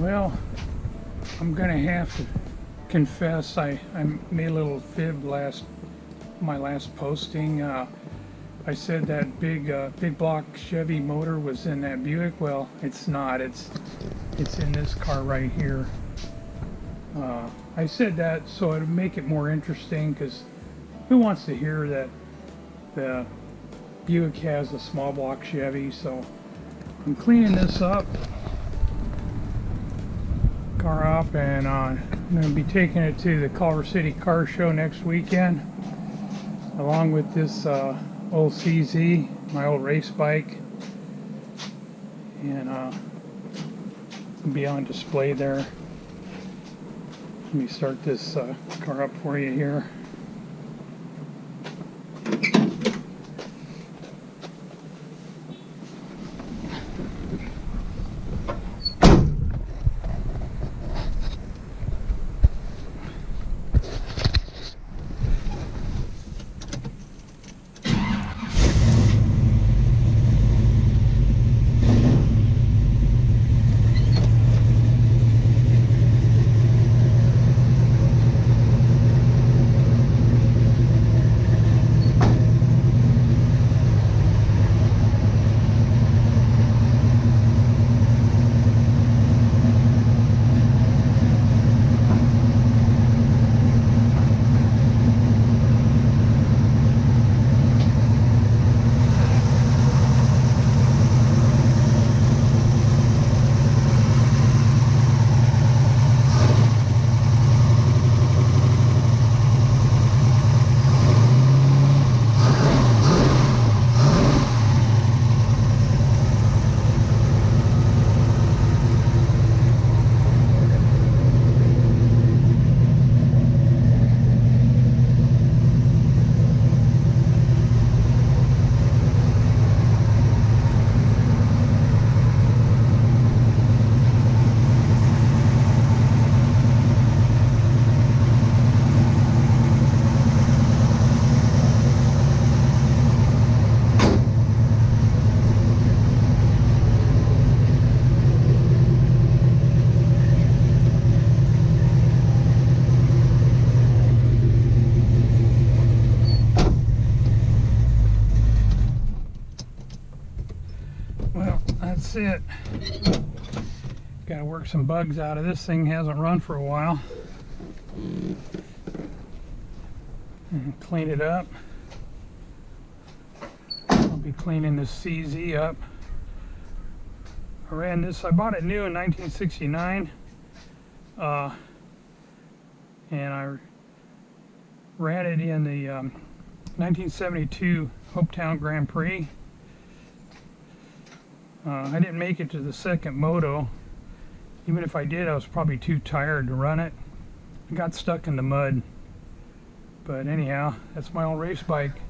Well, I'm gonna have to confess I made a little fib my last posting. I said that big block Chevy motor was in that Buick. Well, it's not. It's in this car right here. I said that so it'd make it more interesting, because who wants to hear that the Buick has a small block Chevy? So I'm cleaning this car up, and I'm going to be taking it to the Culver City car show next weekend, along with this old CZ, my old race bike, and it'll be on display there. Let me start this car up for you here. Well, that's it. Got to work some bugs out of this thing. Hasn't run for a while. And clean it up. I'll be cleaning this CZ up. I ran this. I bought it new in 1969, and I ran it in the 1972 Hopetown Grand Prix. I didn't make it to the second moto. Even if I did, I was probably too tired to run it. I got stuck in the mud. But anyhow, that's my old race bike.